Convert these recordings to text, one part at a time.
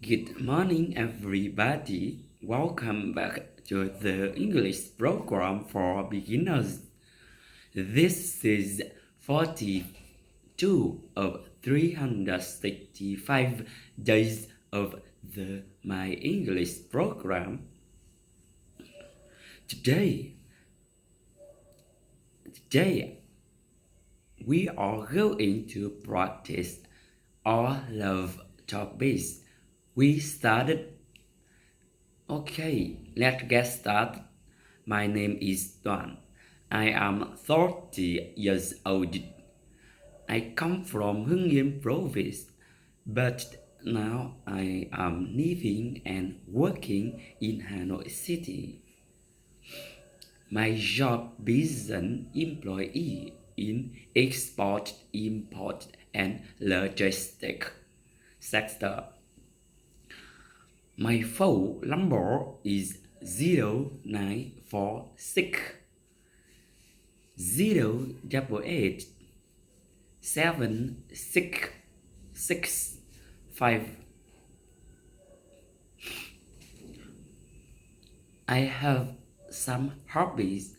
Good morning, everybody. Welcome back to the English program for beginners. This is 42 of 365 days of the My English program. Today, we are going to practice all of topics we started. Okay, let's get started. My name is Tuan. I am 30 years old. I come from Hưng Yên province, but now I am living and working in Hanoi City. My job is an employee in export, import, and logistics sector. My phone number is 0946 088 7665. I have some hobbies.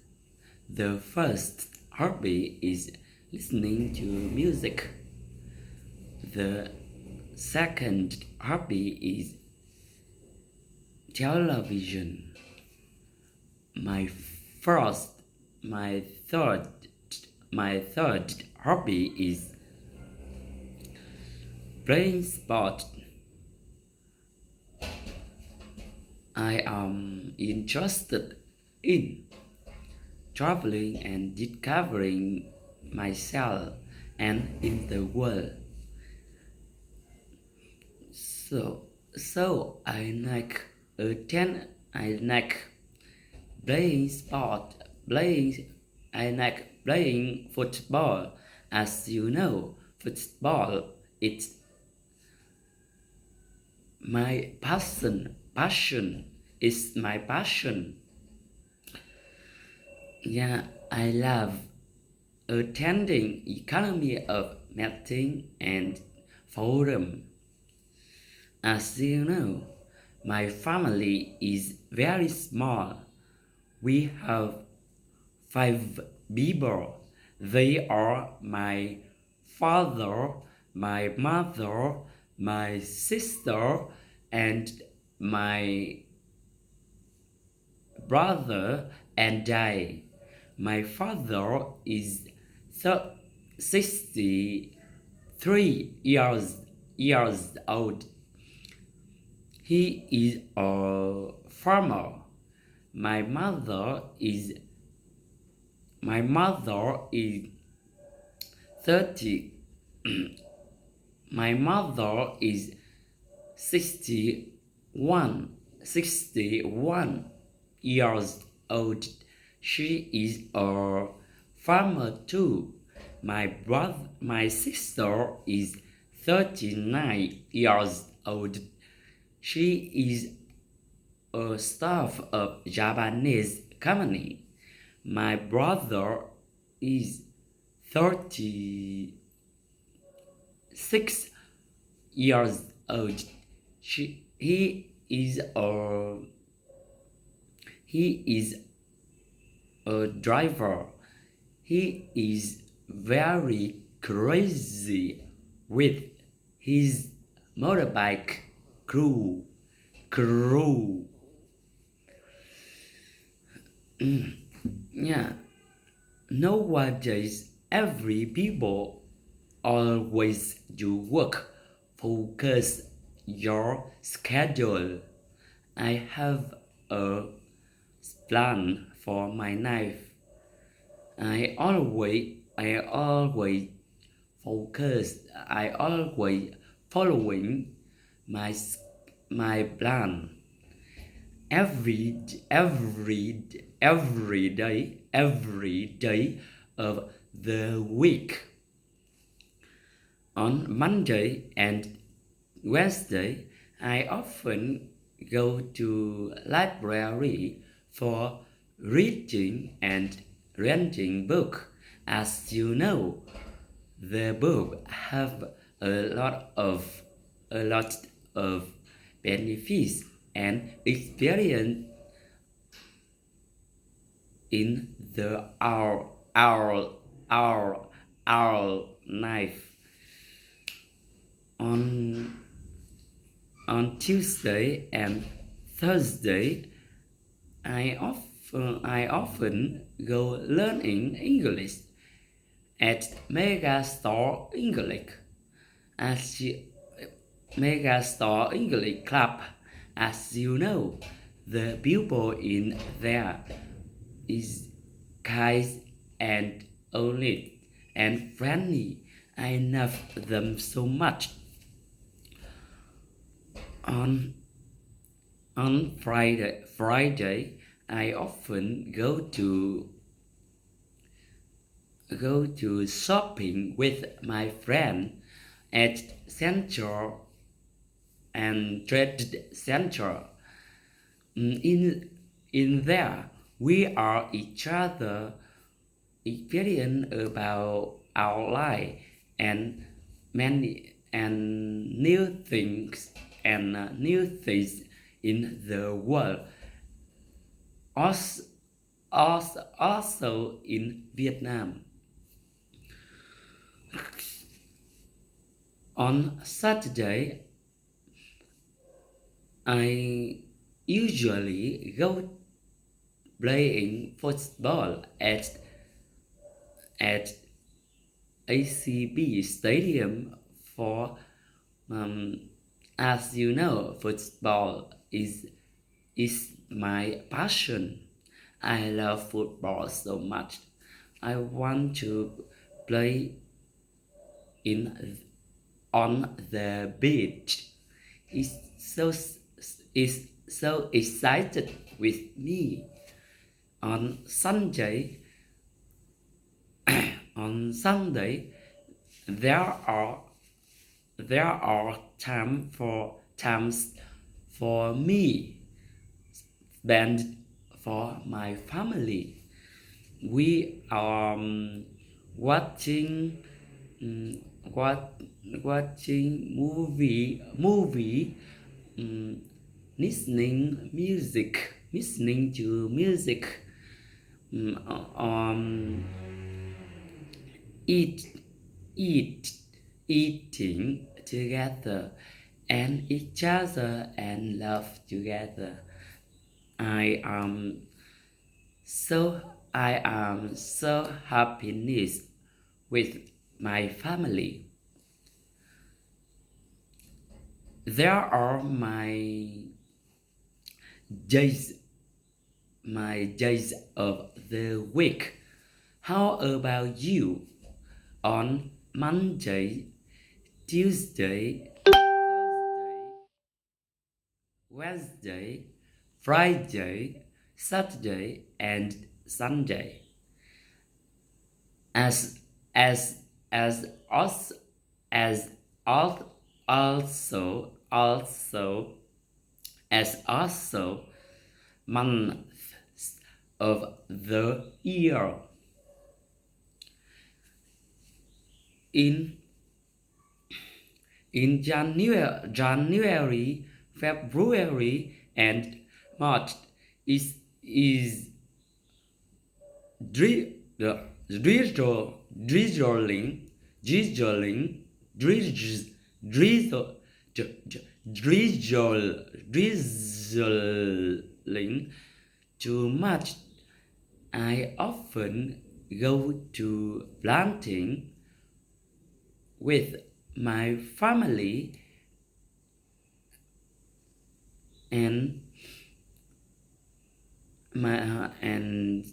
The first hobby is listening to music. The second hobby is television. My third hobby is playing sport. I am interested in traveling and discovering myself and in the world. So I like playing sport. I like playing football. As you know, football is my passion. Passion is my passion. Yeah, I love attending economy of meeting and forum. As you know, my family is very small. We have 5 people. They are my father, my mother, my sister, and my brother and I. My father is 63 years old. He is a farmer. My mother is 30. My mother is 61 years old. She is a farmer too. My sister is 39 years old. She is a staff of Japanese company. My brother is 36 years old. He is a driver. He is very crazy with his motorbike crew. Yeah. Nowadays, every people always do work. Focus your schedule. I have a plan for my life. I always focus. I always following my plan. Every day of the week. On Monday and Wednesday, I often go to library for reading and renting book. As you know, the book have a lot of benefits and experience in the our our life. On Tuesday and Thursday, I often go learning English at Megastore English. As you, Megastore English Club, as you know, the people in there is kind and honest and friendly. I love them so much. On Friday, I often go to shopping with my friend at Central and Trade Center. In there, we are each other experience about our life and many and new things in the world. Also, also in Vietnam. On Saturday, I usually go playing football at ACB Stadium for as you know, football is my passion. I love football so much. I want to play in on the beach. It's so is so excited with me. On Sunday, on Sunday, there are times for me spent for my family. We are watching um, what watching movie um, listening to music, um, um, eat eat eating together and each other and love together. I am so I am so happiness with my family. There are days days of the week. How about you? On Monday, Tuesday, Thursday, Wednesday, Friday, Saturday, and Sunday. As as as also as also as also months of the year. In January, February, and March is drizzling, drizzling, drizzle, drizzling too much. I often go to planting with my family and and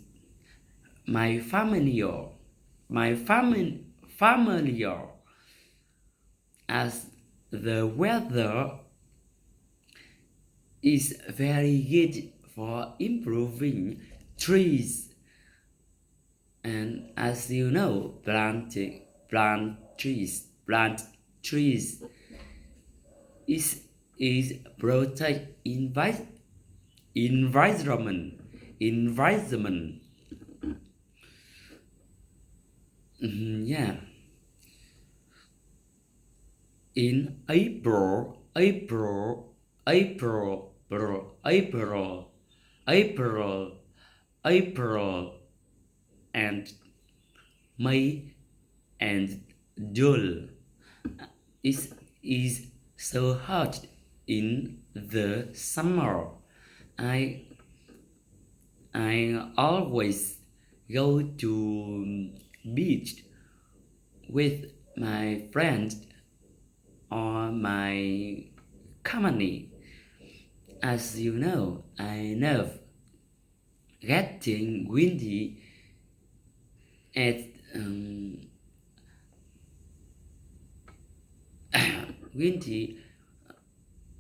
my family as the weather is very good for improving trees. And as you know, plant trees is protect environment. Yeah. In April, April, April, April, April, and May and June. It is so hot in the summer. I I always go to beach with my friends or my company. As you know, I love getting windy at windy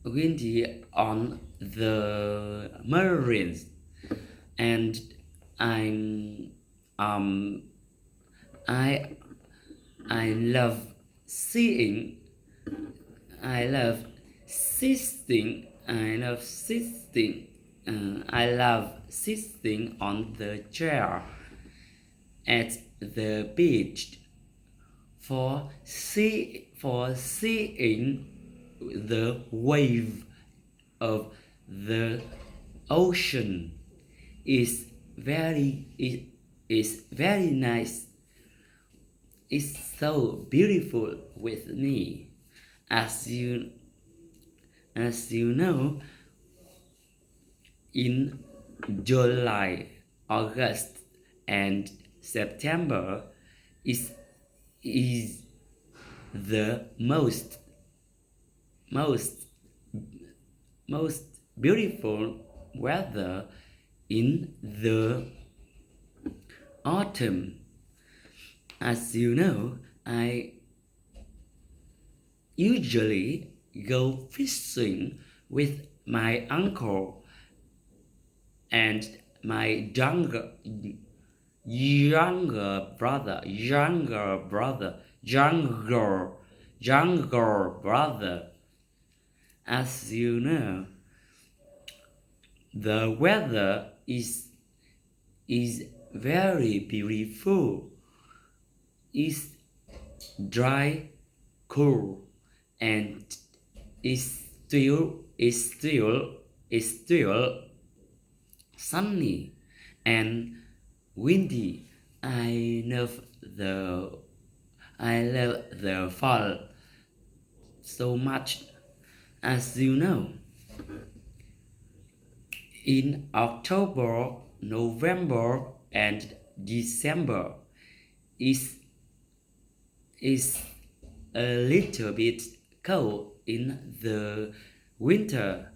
windy on the marines, and I'm um I I love seeing I love I love sitting on the chair at the beach for seeing the wave of the ocean it is very nice. It's so beautiful with me. As you know, in July, August, and September is the most most beautiful weather in the autumn. As you know, I usually go fishing with my uncle and my younger brother, younger brother. As you know, the weather is very beautiful. It's dry, cool, and it's still sunny and windy. I love the fall so much. As you know, in October, November, and December is a little bit cold in the winter.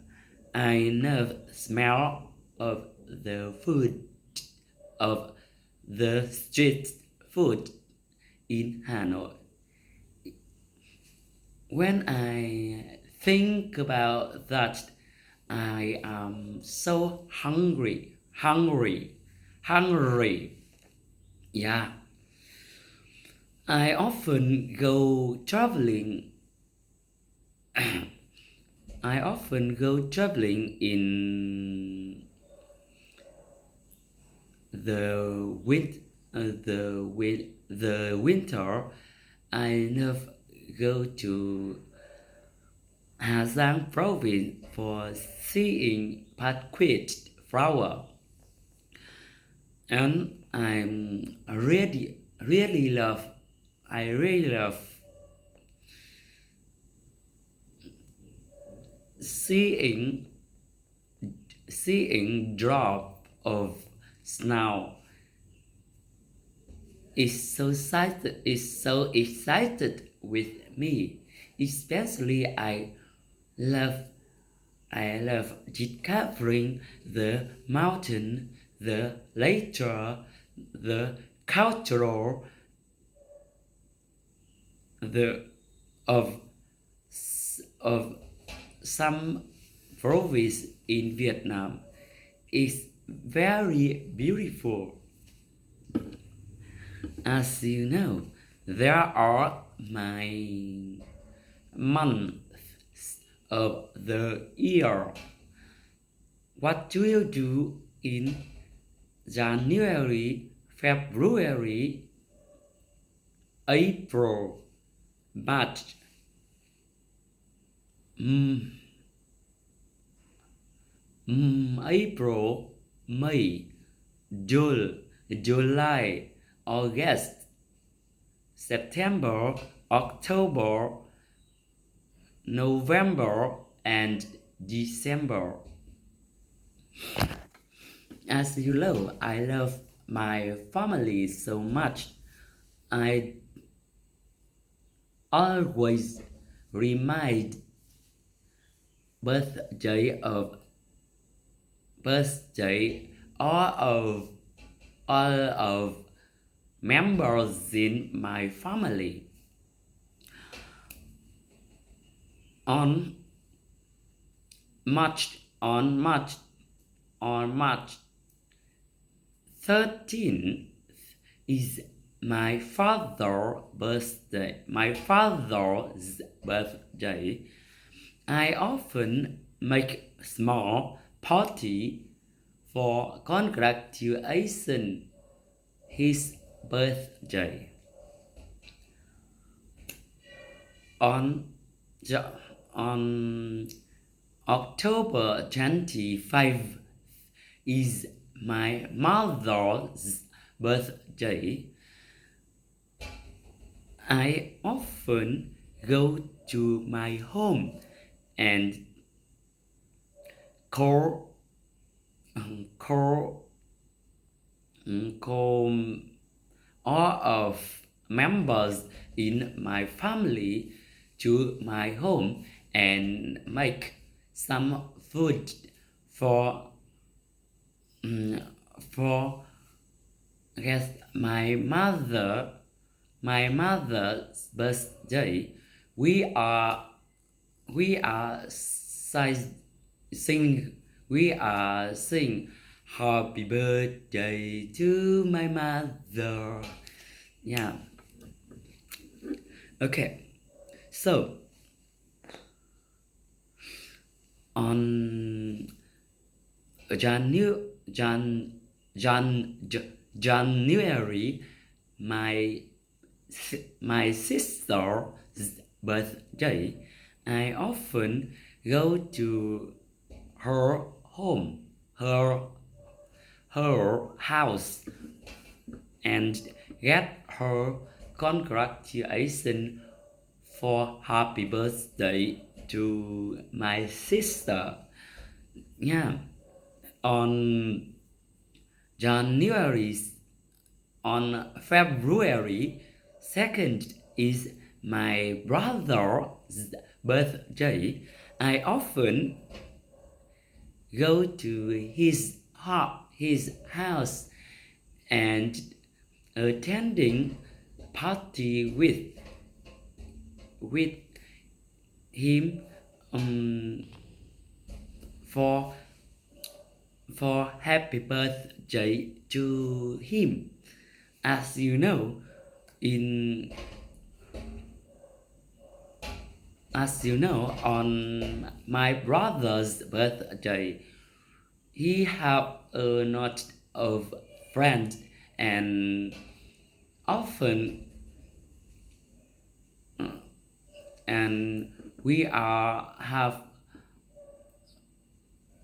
I love smell of the food of the street food in Hanoi. When I think about that, I am so hungry. Yeah, I often go traveling. I often go traveling in the winter. I love go to Hà Giang province for seeing paquet flower, and I really love seeing drop of snow. It's so excited with me. Especially love I love discovering the mountain, the nature, the cultural the of of some province in Vietnam is very beautiful. As you know, there are my months of the year. What do you do in January, February, April, March, April, May, June, July, August, September, October, November, and December. As you know, I love my family so much. I always remind birthday of birthday all of members in my family. On March on March on March 13th is my father's birthday. I often make small party for congratulation his birthday. On on October 25th is my mother's birthday. I often go to my home and call call call all of members in my family to my home and make some food for for guess my mother's birthday. We are we are sing we are sing happy birthday to my mother. Yeah. Okay. So on Janu- Jan, Jan, J- January, my my sister's birthday, I often go to her home, her house, and get her congratulations for happy birthday to my sister. Yeah, on January, on February 2nd is my brother's birthday. I often go to his house and attending party with him for happy birthday to him. As you know, in on my brother's birthday, he have a lot of friends and often and we are have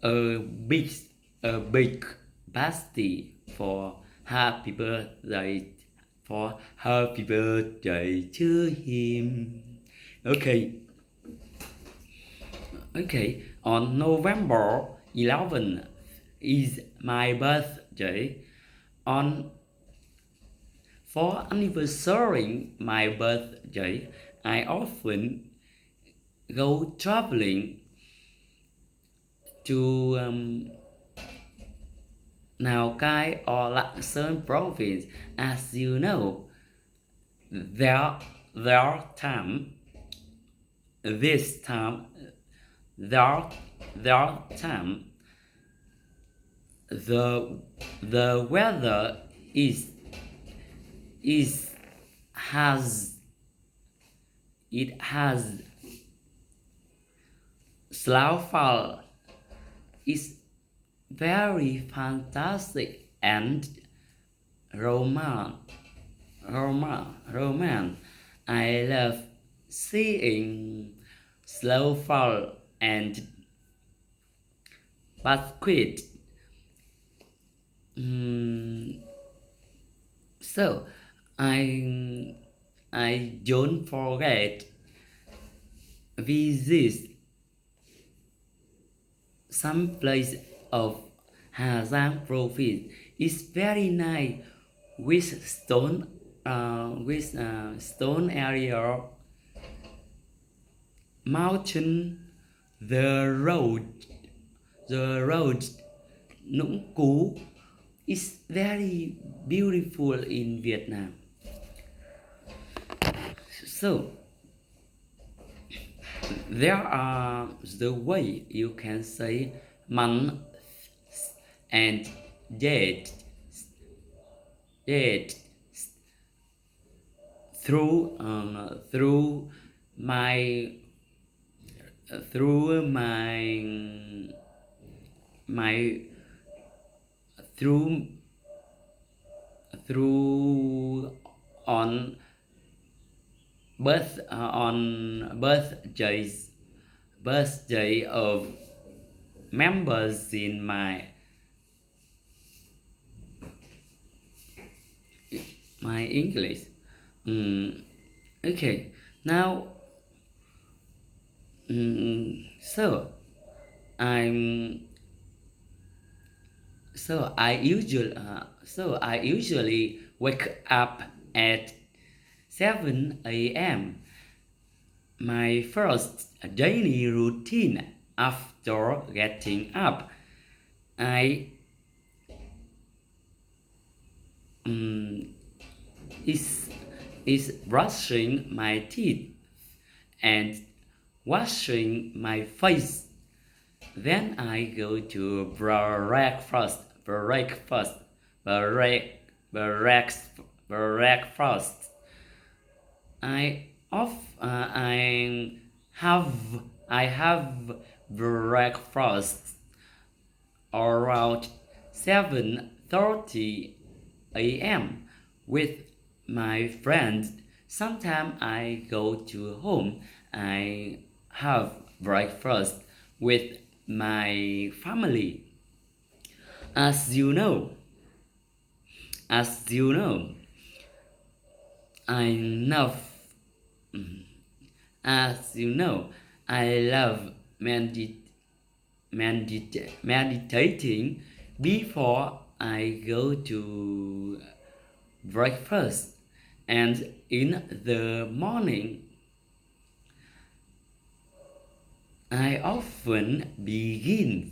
a big a big party for happy birthday to him. Okay. Okay, on November 11th is my birthday. On For anniversary my birthday, I often go traveling to Lào Cai or Lạng Sơn province. As you know, there time this time there time the weather is has it has snowfall is very fantastic and roman roman. I love seeing snowfall and basket. Mm, so I don't forget visit some place of Hà Giang province. It's very nice with stone area, mountain, the road, the road Nũng Cú is very beautiful in Vietnam. So there are the way you can say month and date date through my through my through through on birthday of members in my English. Okay, now so I'm so I usually wake up at 7 a.m. My first daily routine after getting up, I is brushing my teeth and washing my face. Then I go to breakfast. I off I have breakfast around 7:30 a.m. with my friends. Sometimes I go to home. I have breakfast with my family. As you know, as you know, I love as you know, I love meditating before I go to breakfast, and in the morning I often begin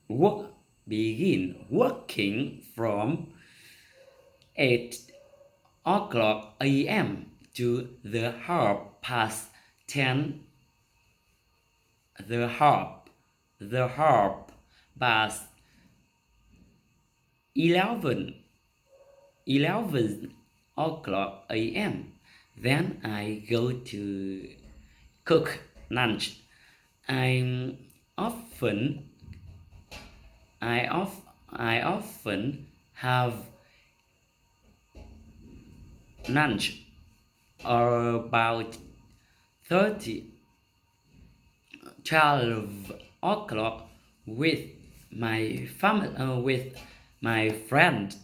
work begin working from 8 o'clock a.m. to the half past 10 the half past 11 o'clock a.m. Then I go to cook lunch. I often I often have lunch about 30 12 o'clock with my family with my friend.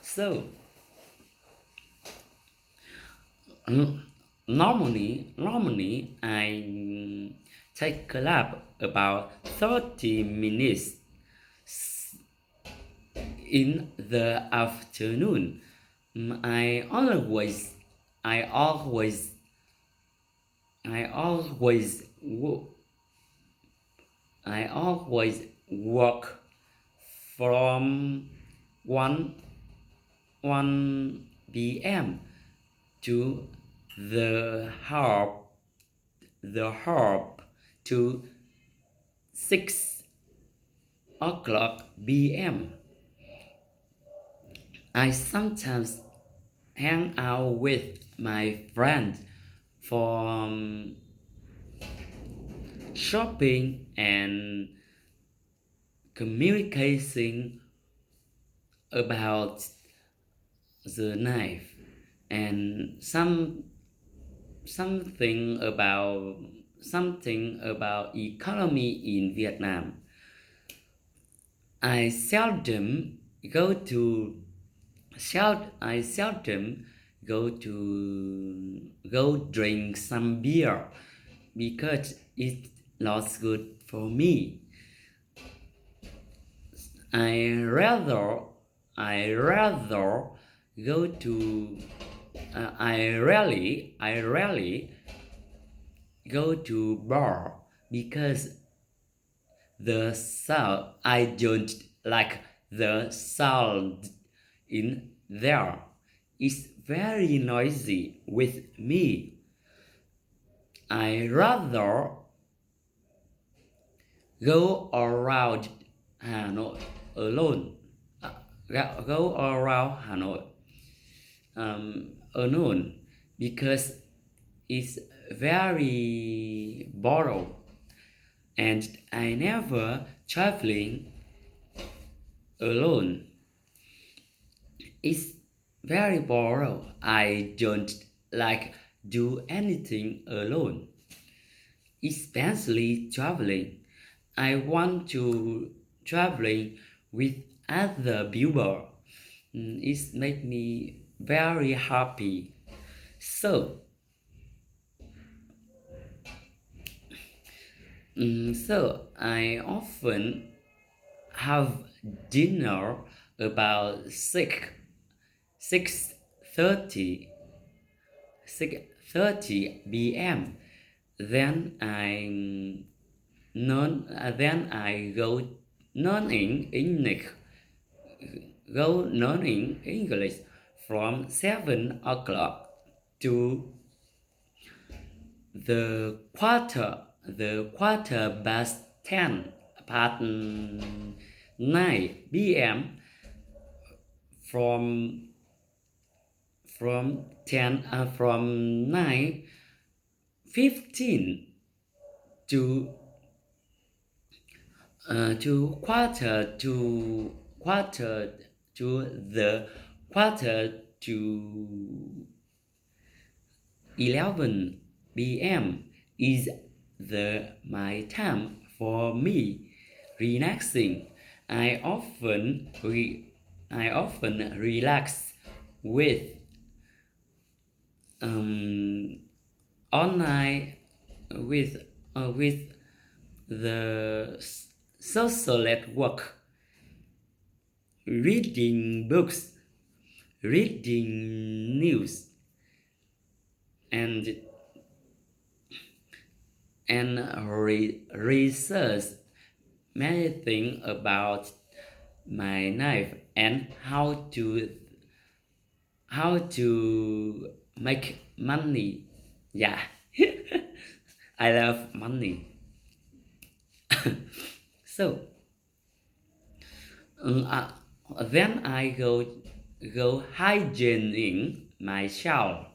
So normally I take a nap about 30 minutes in the afternoon. I always I always I always I always work from 1 p.m. to the half to 6 o'clock p.m. I sometimes hang out with my friends for shopping and communicating about the life. and something about economy in Vietnam. I seldom go to I seldom go drink some beer because it's not good for me. I rather go to I rarely go to bar because the sound I don't like the sound in there. It's very noisy with me. I rather go around Hanoi alone. Go around Hanoi alone because it's very boring and I never traveling alone. It's very boring. I don't like do anything alone, especially traveling. I want to traveling with other people. It makes me very happy. So, so I often have dinner about 6:30 p.m. Then I learning English from 7 o'clock to the quarter past 9 p.m. from from 9:15 to the quarter to 11 p.m. is my time for me relaxing. I often relax with online with the social network, reading books, reading news, and research many things about my life and how to make money. Yeah, I love money. So uh, then I go hygiening myself.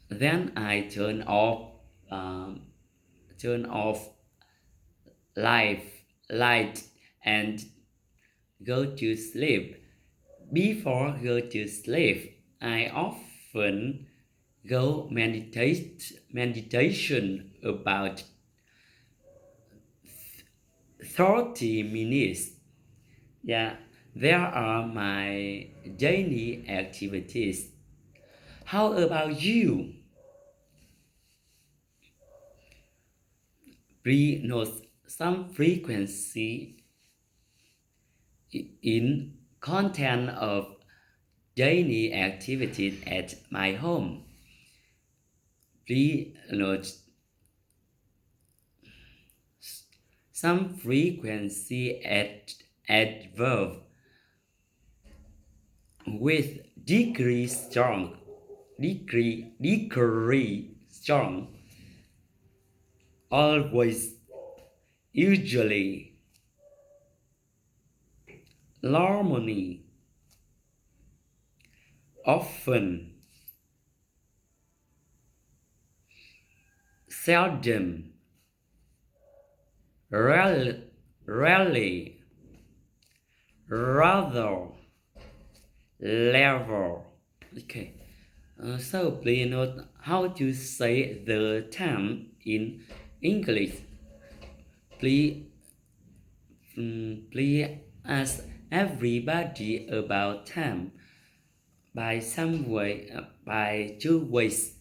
Then I turn off light and go to sleep. Before go to sleep, I often go meditation about 30 minutes. Yeah, there are my daily activities. How about you? Please note some frequency in content of daily activities at my home. Please note some frequency at verb with degree strong, always, usually, harmony, often, seldom, rarely, rather, level. Okay. So please note how to say the time in English. Please, please ask everybody about time by some way, by two ways.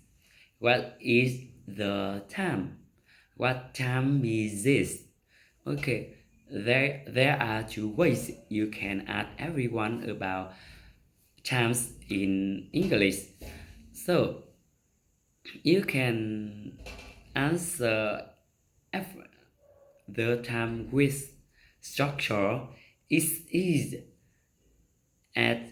What is the time? What time is this? Okay, there are two ways you can ask everyone about times in English. So you can answer the time with structure is at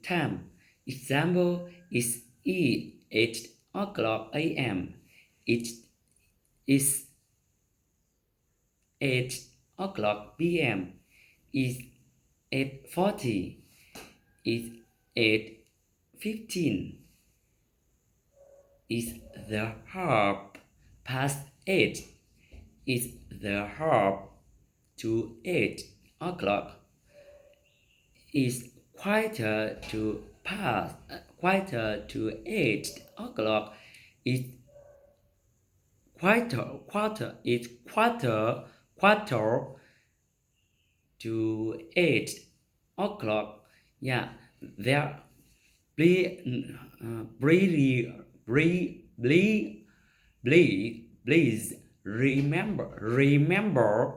time. Example is 8 o'clock a.m. It is 8 o'clock p.m. Is 8:40. Is 8:15. Is the half past 8. Is the half to 8 o'clock. Is quarter to 8 o'clock. Is quarter to 8 o'clock. Yeah, there. Please remember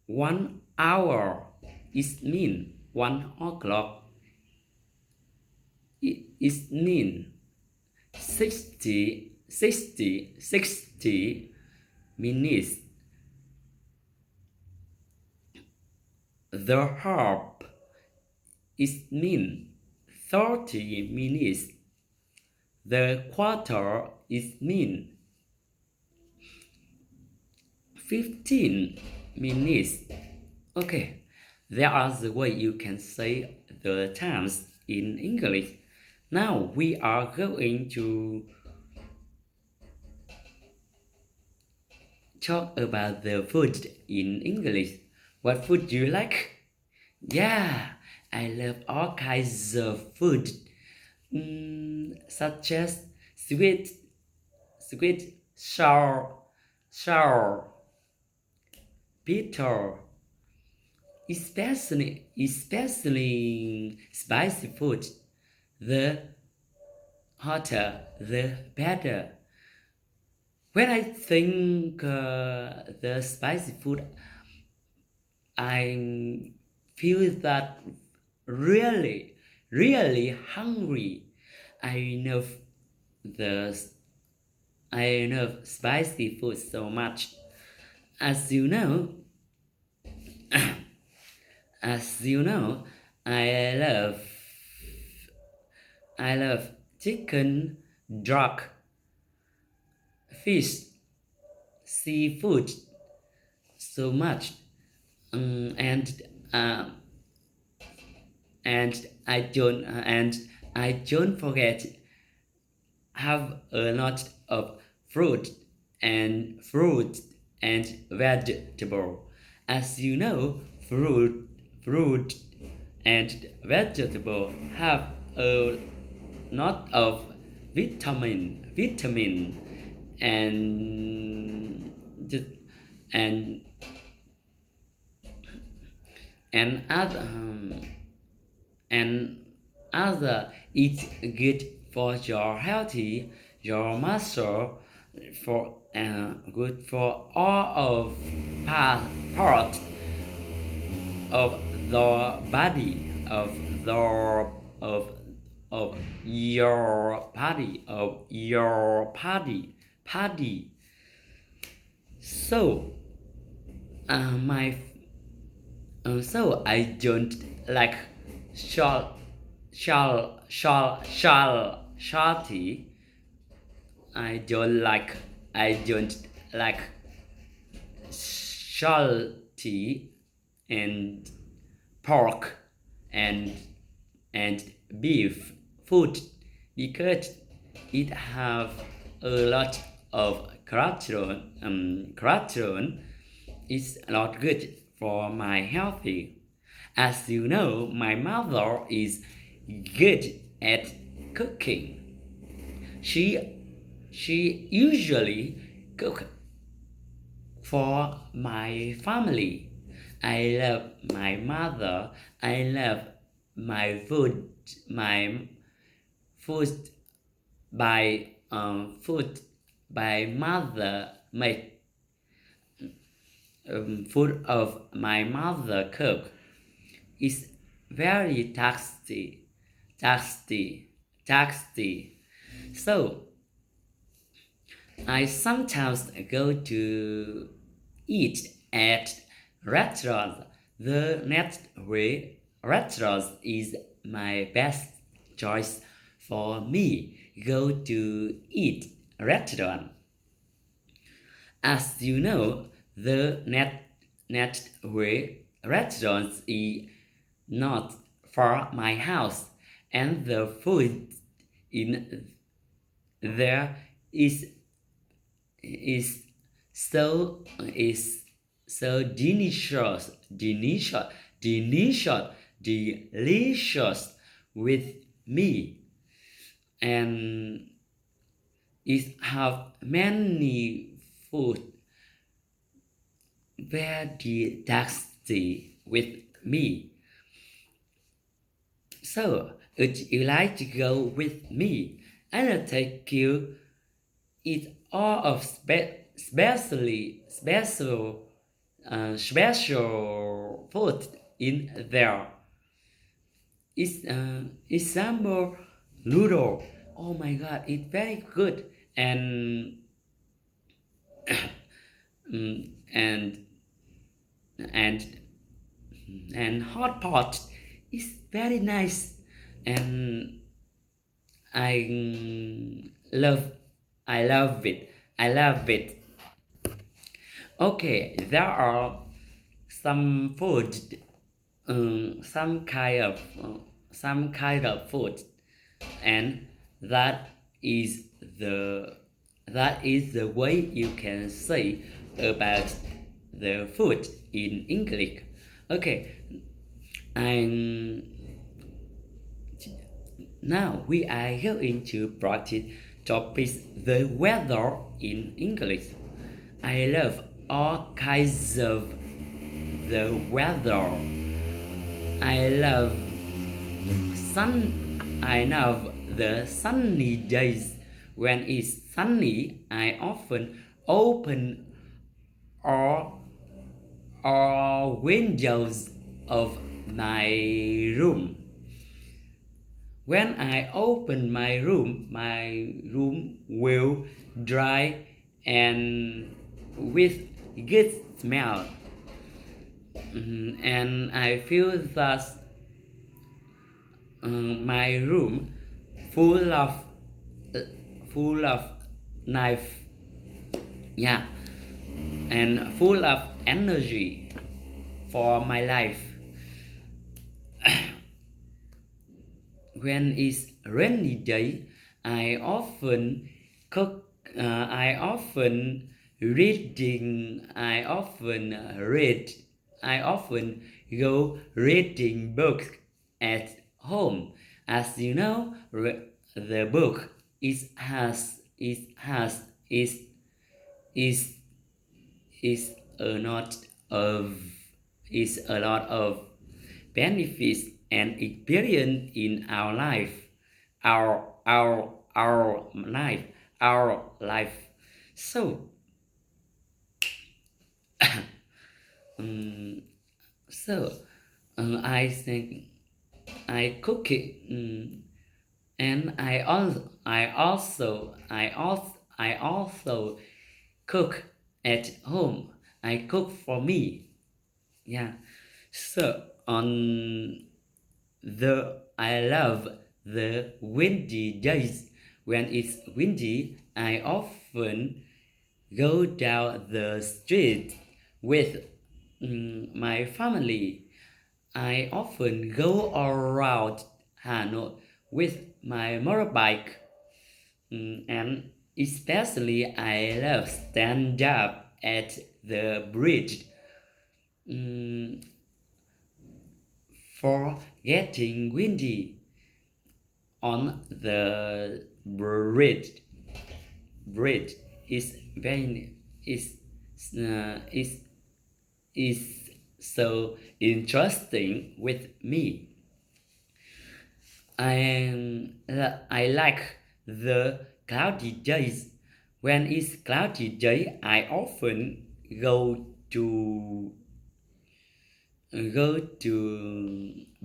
1 hour is mean 1 o'clock. It is mean 60 minutes. The half is mean 30 minutes. The quarter is mean 15 minutes. Okay, there are the way you can say the times in English. Now we are going to talk about the food in English. What food do you like? Yeah, I love all kinds of food, such as sweet, sour, bitter, especially spicy food. The hotter, the better. When I think the spicy food, I feel that really hungry. I love the I love spicy food so much. As you know, as you know, I love I love chicken, duck, fish, seafood so much. And I don't forget have a lot of fruit and vegetable. As you know, fruit and vegetable have a lot of vitamin and and and other and other it's good for your healthy your muscle for good for all of part of the body of of your body. So my so I don't like salty. I don't like salty and pork and and beef food because it have a lot of cholesterol. Cholesterol is not good for my healthy. As you know, my mother is good at cooking. She she usually cook for my family. I love my mother. I love my food. My food food by mother make food of my mother cook is very tasty. So I sometimes go to eat at restaurants. The next way restaurant is my best choice for me. Go to eat restaurant. As you know, the next way restaurants is not far my house, and the food in there is is is so delicious with me, and it have many food very tasty with me. So would you like to go with me? I'll take you eat all of special food in there. It's sambal noodle. Oh my god, it's very good, and and and and hot pot is very nice, and I love I love it. Okay, there are some food, some kind of food, and that is the that is the way you can say about the food in English. Okay, and now we are going to practice topics the weather in English. I love all kinds of the weather. I love I love the sunny days. When it's sunny, I often open all windows of my room. When I open my room will dry and with good smell. And I feel that my room full of uh, full of knife, yeah, and full of energy for my life. When it's rainy day, I often cook. I often reading. I often go reading books at home. As you know, the book is is a lot of is a lot of benefits and experience in our life, our life. So, so I think I cook it, and I also cook at home. I cook for me. Yeah. So on I love the windy days. When it's windy, I often go down the street with my family. I often go around Hanoi with my motorbike, and especially I love stand up at the bridge for getting windy. on the bridge is very is so interesting with me. I like the cloudy days. When it's cloudy day, I often go to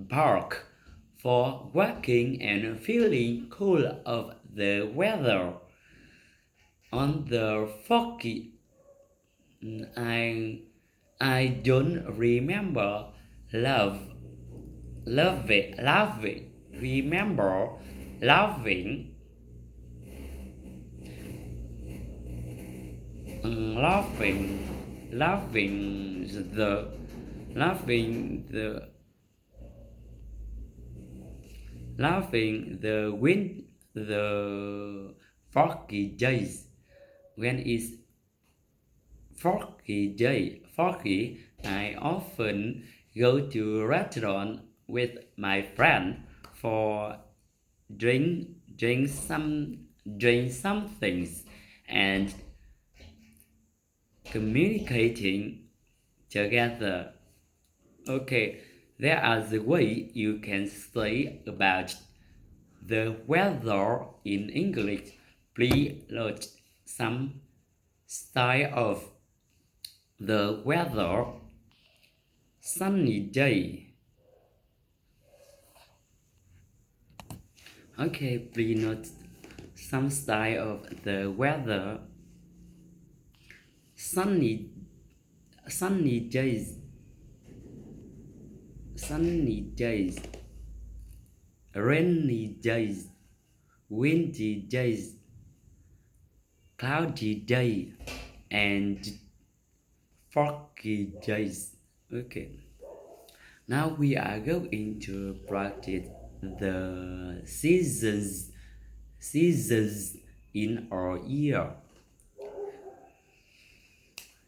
park for walking and feeling cool of the weather. On the foggy, I I don't remember love loving remember loving loving loving the loving the the foggy days. When it's foggy, I often go to a restaurant with my friend for drink drink some drink some things and communicating together. Okay, there are the way you can say about the weather in English. Please note some style of the weather. Sunny day. Okay, please note some style of the weather. Sunny days. Sunny days. Rainy days. Windy days. Cloudy day and foggy days. Okay. Now we are going to practice the seasons in our year.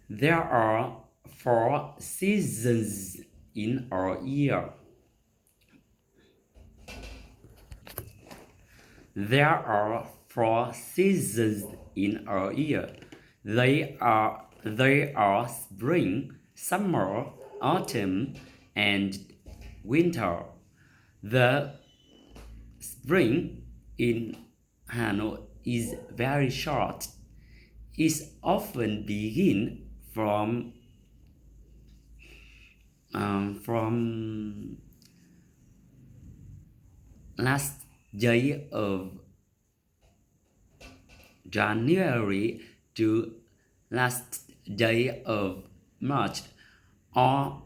There are 4 seasons in our year. There are 4 seasons in our year. They are spring, summer, autumn, and winter. The spring in Hanoi is very short. It often begins from last day of January to last day of March, or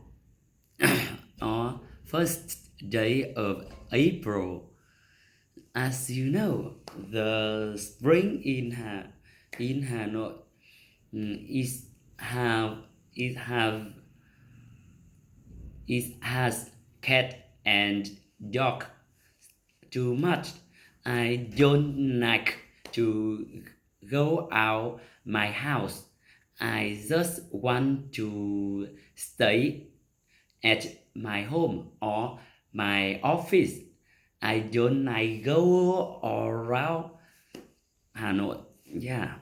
or first day of April. As you know, the spring in Hanoi is have it have it has cat and dog too much. I don't like to go out my house. I just want to stay at my home or my office. I don't like go around Hanoi. Yeah.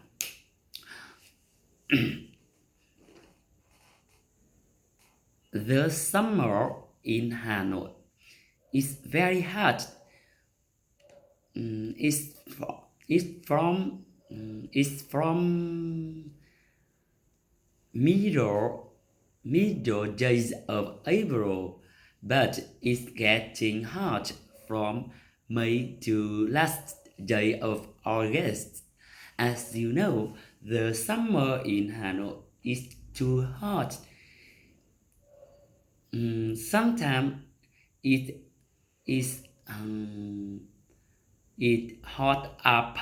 The summer in Hanoi is very hot. It's from middle days of April, but it's getting hot from May to last day of August. As you know, the summer in Hanoi is too hot. Sometimes it is it hot up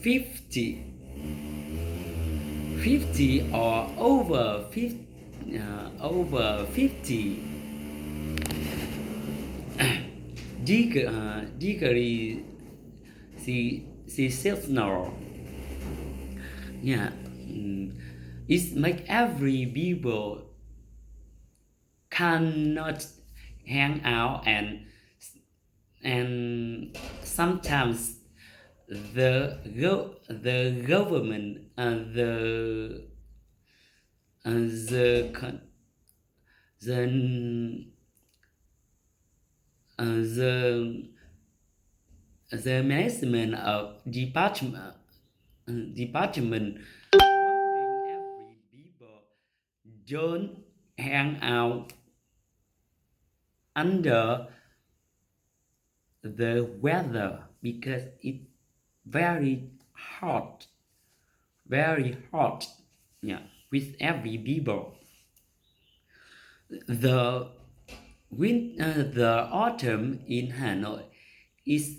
50 or over 50 degree Celsius. Yeah, it make every people cannot hang out and and sometimes the government the con- the the management of department warning every people don't hang out under the weather because it's very hot, very hot. Yeah, with every people. The the autumn in Hanoi is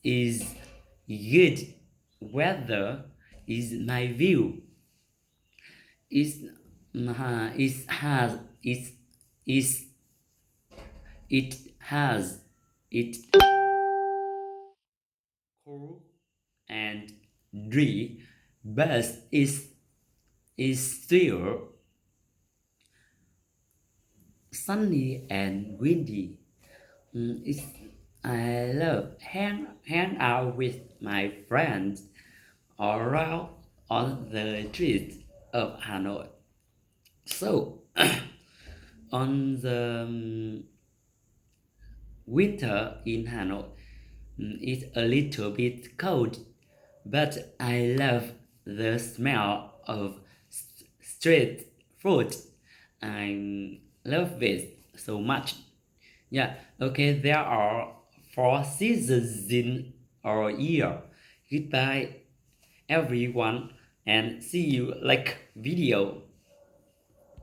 is good weather is my view. Is is has is it has it cool and dry, but is still sunny and windy. It's, I love hang out with my friends around on the streets of Hanoi. So on the winter in Hanoi, it's a little bit cold, but I love the smell of street food. I love it so much. Yeah, okay, there are 4 seasons in our year. Goodbye, everyone, and see you like video.